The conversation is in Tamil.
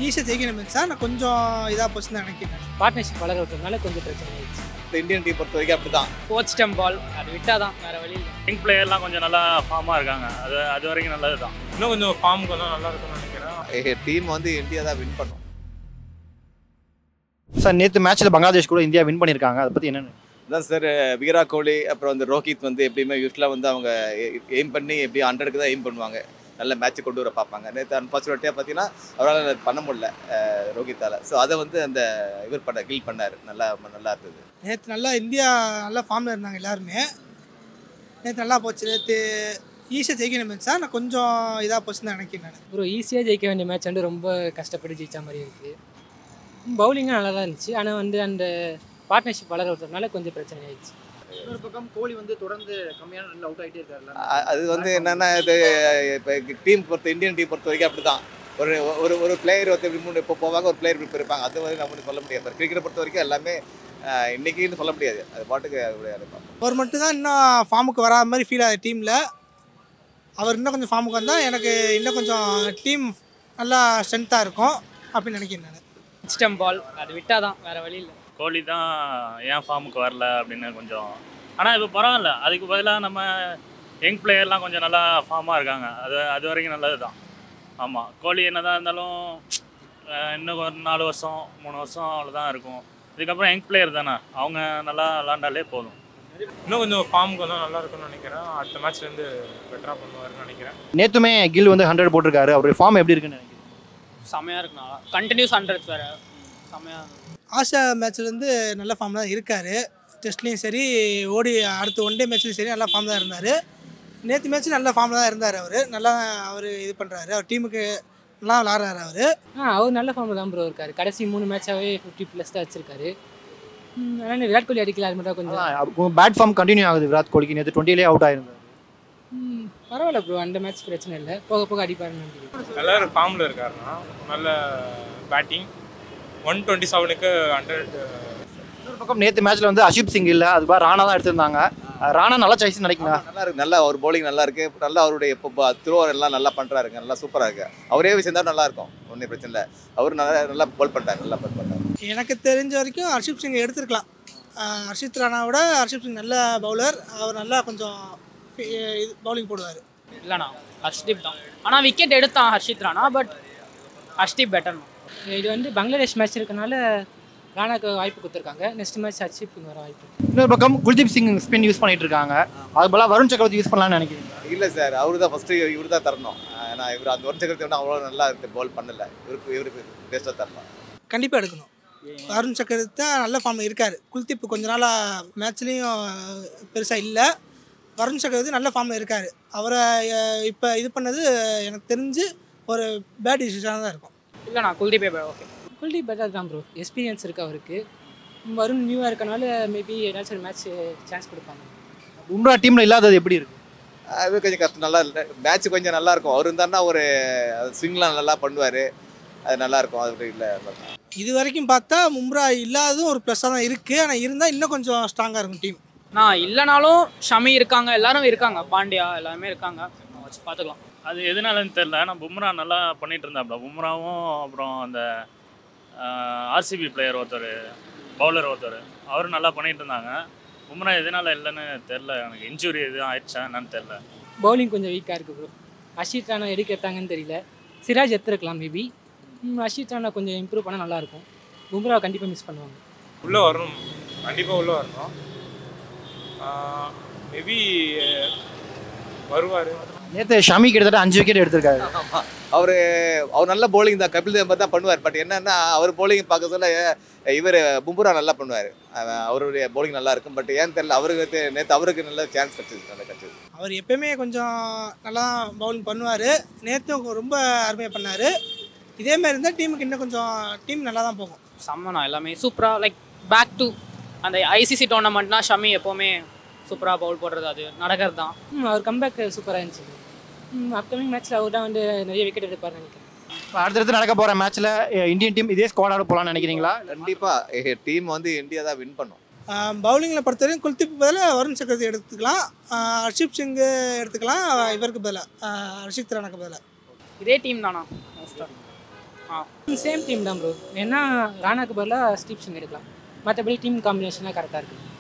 ஈஸியாக ஜெயிக்கணும் சார். நான் கொஞ்சம் இதாக போச்சுன்னு நினைக்கிறேன். பார்ட்னர்ஷிப் வளர விட்டதுனால கொஞ்சம் பிரச்சனை ஆயிடுச்சு. இந்தியன் டீம் பொறுத்த வரைக்கும் அப்படி தான். கோச் டெம் பால் அது விட்டால் தான் வேறு வழி இல்லை. யங் பிளேயர்லாம் கொஞ்சம் நல்லா ஃபார்மாக இருக்காங்க. அது வரைக்கும் நல்லது தான். இன்னும் கொஞ்சம் ஃபார்முக்கு வந்து நல்லா இருக்கும்னு நினைக்கிறேன். டீம் வந்து இந்தியா தான் வின் பண்ணும். சார் நேற்று மேட்ச்சில் பங்களாதேஷ் கூட இந்தியா வின் பண்ணியிருக்காங்க. அதை பற்றி என்னென்னு அதான் சார், விராட் கோலி அப்புறம் வந்து ரோஹித் வந்து எப்படியுமே யூஸ்வலாக வந்து அவங்க எய்ம் பண்ணி எப்படி 100க்கு தான் எய்ம் பண்ணுவாங்க. நல்ல மேட்ச்சு கொண்டு வர பார்ப்பாங்க. நேற்று அன்ஃபார்ச்சுனேட்டாக பார்த்தீங்கன்னா அவரால் பண்ண முடியல ரோஹித்தால். ஸோ அதை வந்து அந்த இவர் கில் பண்ணார். நல்லா இருந்தது. நேற்று நல்லா இந்தியா நல்லா ஃபார்மில் இருந்தாங்க எல்லாருமே. நேற்று நல்லா போச்சு. நேற்று ஈஸியாக ஜெயிக்கணும் சார். நான் கொஞ்சம் இதாக போச்சுன்னு நினைக்கிறேன். நான் ஒரு ஈஸியாக ஜெயிக்க வேண்டிய மேட்ச் வந்து ரொம்ப கஷ்டப்பட்டு ஜெயிச்ச மாதிரி இருக்குது. பவுலிங்கும் நல்லா தான் இருந்துச்சு. ஆனால் வந்து அந்த பார்ட்னர்ஷிப் வளர விட்டதுனால கொஞ்சம் பிரச்சனை ஆயிடுச்சு. இன்னொரு பக்கம் கோலி வந்து தொடர்ந்து கம்மியான ரன்ல அவுட் ஆகிட்டே இருக்காரு. அது வந்து என்னென்னா இது இப்போ இந்தியன் டீம் பொறுத்த வரைக்கும் அப்படி தான். ஒரு பிளேயர் வந்து இப்படி இப்போ போவாங்க, ஒரு பிளேயர் இப்படி இருப்பாங்க. அது வந்து நம்ம சொல்ல முடியாது சார். கிரிக்கெட்டை பொறுத்த வரைக்கும் எல்லாமே இன்றைக்கின்னு சொல்ல முடியாது. அது பாட்டுக்கு அவர் மட்டும் தான் இன்னும் ஃபார்முக்கு வராத மாதிரி ஃபீல் ஆகுது டீமில். அவர் இன்னும் கொஞ்சம் ஃபார்முக்கு வந்தால் எனக்கு இன்னும் கொஞ்சம் டீம் நல்லா ஸ்ட்ரென்த்தாக இருக்கும் அப்படின்னு நினைக்கிறேன் நான். கோச் டெம் பால் அது விட்டால் தான் வேறு வழி இல்லை. கோலி தான் ஏன் ஃபார்முக்கு வரல அப்படின்னு கொஞ்சம். ஆனால் இப்போ பரவாயில்ல. அதுக்கு பதிலாக நம்ம யங் பிளேயர்லாம் கொஞ்சம் நல்லா ஃபார்மாக இருக்காங்க. அது வரைக்கும் நல்லது தான். ஆமாம், கோலி என்ன தான் இருந்தாலும் இன்னும் ஒரு 4 வருஷம் 3 வருஷம் அவ்வளோதான் இருக்கும். இதுக்கப்புறம் யங் பிளேயர் தானே, அவங்க நல்லா விளாண்டாலே போதும். இன்னும் கொஞ்சம் ஃபார்முக்கு வந்து நல்லா இருக்கும்னு நினைக்கிறேன். அடுத்த மேட்ச்லேருந்து பெட்டராக பண்ணுவாருன்னு நினைக்கிறேன். நேற்றுமே கில் வந்து 100 போட்டிருக்காரு. அவருடைய ஃபார்ம் எப்படி இருக்குன்னு நினைக்கிறேன். செம்மையாக இருக்குண்ணா. கண்டினியூஸ் 100 வேறு செம்மையாக. ஆசியா மேட்ச்லேருந்து நல்ல ஃபார்ம் தான் இருக்கார். டெஸ்ட்லேயும் சரி, ஓடி அடுத்த ஒன் டே மேட்ச்லையும் சரி நல்ல ஃபார்ம் தான் இருந்தார். நேற்று மேட்ச்சும் நல்ல ஃபார்மில் தான் இருந்தார். அவர் இது பண்ணுறாரு. அவர் டீமுக்கு நல்லா விளாட்றாரு அவர். அவர் நல்ல ஃபார்மில் தான் ப்ரோ இருக்கார். கடைசி 3 மேட்சாகவே 50+ தான் வச்சுருக்காரு. ஆனால் விராட் கோலி அடிக்கல, அது மட்டும் கொஞ்சம் பேட் ஃபார்ம் கண்டினியூ ஆகுது விராட் கோலிக்கு. நேற்று 20லே அவுட் ஆயிருந்தார். பரவாயில்ல ப்ரோ, அந்த மேட்ச் பிரச்சனை இல்லை. போக போக அடிப்பாருன்னு நினைக்கிறேன். எல்லாரும் ஃபார்மில் இருக்காருன்னா நல்ல பேட்டிங். 127க்கு 100. இன்னொரு பக்கம் நேற்று மேட்ச்சில் வந்து அஷிப் சிங் இல்லை, அது மாதிரி ராணா தான் எடுத்திருந்தாங்க. ராணா நல்ல சாய்ஸ் நினைக்கிறீங்களா? நல்லா இருக்கு. நல்லா அவர் பவுலிங் நல்லா இருக்கு. நல்லா அவருடைய இப்போ த்ரோவர் எல்லாம் நல்லா பண்ணுறாருங்க. நல்லா சூப்பராக இருக்கு. அவரே சேர்ந்தாலும் நல்லா இருக்கும். ஒன்றும் பிரச்சனை இல்லை. அவர் நல்லா பவுல் பண்ணுறாரு. நல்லா பவுல் பண்ணுறாரு. எனக்கு தெரிஞ்ச வரைக்கும் ஹர்ஷிப் சிங் எடுத்துருக்கலாம். ஹர்ஷித் ராணாவோட ஹர்ஷிப் சிங் நல்ல பவுலர். அவர் நல்லா கொஞ்சம் இது பவுலிங் போடுவார். இல்லைண்ணா, ஹர்ஷ்தீப் தான். ஆனால் விக்கெட் எடுத்தான் ஹர்ஷித் ராணா. பட் ஹர்ஷ்தீப் பெட்டர்ண்ணா. இது வந்து பங்களாதேஷ் மேட்ச் இருக்கனால ராணாக்கு வாய்ப்பு கொடுத்துருக்காங்க. நெக்ஸ்ட் மேட்ச் ஹர்ஷிப்க்கு வர வாய்ப்பு. இன்னொரு பக்கம் குல்தீப் சிங் ஸ்பின் யூஸ் பண்ணிட்டு இருக்காங்க. அது போல வருண் சக்கரவர்த்தி யூஸ் பண்ணலாம்னு நினைக்கிறேன். இல்லை சார், அவரு தான் ஃபஸ்ட்டு இவர் தான் தரணும். நான் இவர் அந்த வருண் சக்கரவர்த்தி வந்து அவ்வளோ நல்லா இருக்கு பவுல் பண்ணலை. இவருக்கு பெஸ்ட்டாக தரணும். கண்டிப்பாக எடுக்கணும். வருண் சக்கரவர்த்தி தான் நல்ல ஃபார்மில் இருக்கார். குல்தீப் கொஞ்ச நாளாக மேட்ச்லேயும் பெருசாக இல்லை. வருண் சக்கரவர்த்தி நல்ல ஃபார்மில் இருக்கார். அவரை இப்போ இது பண்ணது எனக்கு தெரிஞ்சு ஒரு பேட் டிசிஷனாக தான் இருக்கும். இல்லைண்ணா, குல்தீப் ஓகே. குல்தீப் பெட்டர் தான் ப்ரோ. எக்ஸ்பீரியன்ஸ் இருக்குது அவருக்கு. வருண் நியூவாக இருக்கனால மேபி ஏதாச்சும் ஒரு மேட்ச் சான்ஸ் கொடுப்பாங்க. பும்ரா டீமில் இல்லாதது எப்படி இருக்குது? அது கொஞ்சம் கஷ்டம். நல்லா இல்லை. மேட்ச் கொஞ்சம் நல்லாயிருக்கும். அவர் இருந்தாருன்னா ஒரு ஸ்விங்லாம் நல்லா பண்ணுவார். அது நல்லாயிருக்கும். அது இல்லை. இது வரைக்கும் பார்த்தா மும்ரா இல்லாததும் ஒரு ப்ளஸ்ஸாக தான் இருக்குது. ஆனால் இருந்தால் இன்னும் கொஞ்சம் ஸ்ட்ராங்காக இருக்கும் டீம். நான் இல்லைனாலும் ஷமி இருக்காங்க, எல்லாரும் இருக்காங்க, பாண்டியா எல்லாருமே இருக்காங்க. வச்சு பார்த்துக்கலாம். அது எதுனாலன்னு தெரில. ஆனால் பும்ரா நல்லா பண்ணிகிட்டு இருந்தாப்புல. பும்ராவும் அப்புறம் அந்த ஆர்சிபி பிளேயர் ஒருத்தர், பவுலர் ஒருத்தர், அவரும் நல்லா பண்ணிகிட்டு இருந்தாங்க. பும்ரா எதனால இல்லைன்னு தெரில. எனக்கு இன்ஜுரி எதுவும் ஆயிடுச்சா என்னன்னு தெரில. பவுலிங் கொஞ்சம் வீக்காக இருக்குது ப்ரோ. ஹர்ஷித் ராணா எதுக்கு எடுத்தாங்கன்னு தெரியல. சிராஜ் எடுத்துருக்கலாம் மேபி. ஹர்ஷித் ராணா கொஞ்சம் இம்ப்ரூவ் பண்ணால் நல்லாயிருக்கும். பும்ராவை கண்டிப்பாக மிஸ் பண்ணுவாங்க. உள்ளே வரணும், கண்டிப்பாக உள்ளே வரணும். மேபி வருவார். நேற்று ஷமி கிட்டத்தட்ட 5 விக்கெட் எடுத்திருக்காரு. ஆமாம், அவர் நல்ல பவுலிங் தான். கபில் தேவ் தான் பண்ணுவார். பட் என்னன்னா அவர் பவுலிங் பார்க்க சொல்ல இவர் பும்ரா நல்லா பண்ணுவார். அவருடைய பவுலிங் நல்லா இருக்கும். பட் ஏன்னு தெரியல, அவருக்கு நல்ல சான்ஸ் கிடச்சிது. அவர் எப்பயுமே கொஞ்சம் நல்லா பவுலிங் பண்ணுவார். நேற்றும் ரொம்ப அருமையாக பண்ணார். இதேமாதிரி இருந்தால் டீமுக்கு இன்னும் கொஞ்சம் டீம் நல்லா தான் போகும். செம்மண்ணா, எல்லாமே சூப்பராக. லைக் பேக் டு அந்த ஐசிசி டோர்னமெண்ட்னா ஷமி எப்போவுமே சூப்பராக பவுல் போடுறது அது நடக்கிறது தான். அவர் கம்பேக் சூப்பராக இருந்துச்சு. அப்கமிங் மேட்ச்சில் அவர் தான் வந்து நிறைய விக்கெட் எடுப்பார்னு நினைக்கிறேன். அடுத்தடுத்து நடக்க போகிற மேட்ச்சில் இந்தியன் டீம் இதே ஸ்குவாடோட போகலான்னு நினைக்கிறீங்களா? கண்டிப்பாக டீம் வந்து இந்தியா தான் வின் பண்ணும். பவுலிங்கில் பொறுத்தவரைக்கும் குல்தீப் பதிலாக வருண் சக்கரவர்த்தி எடுத்துக்கலாம். ஹர்ஷிப் சிங்கு எடுத்துக்கலாம். இவருக்கு பதிலாக ஹர்ஷித் ராணாக்கு பதிலாக. இதே டீம் தானா? சேம் டீம் தான் ப்ரோ. ஏன்னா ராணாக்கு பதிலாக ஸ்டீப் சிங் எடுக்கலாம். மற்றபடி டீம் காம்பினேஷனாக கரெக்டாக இருக்குது.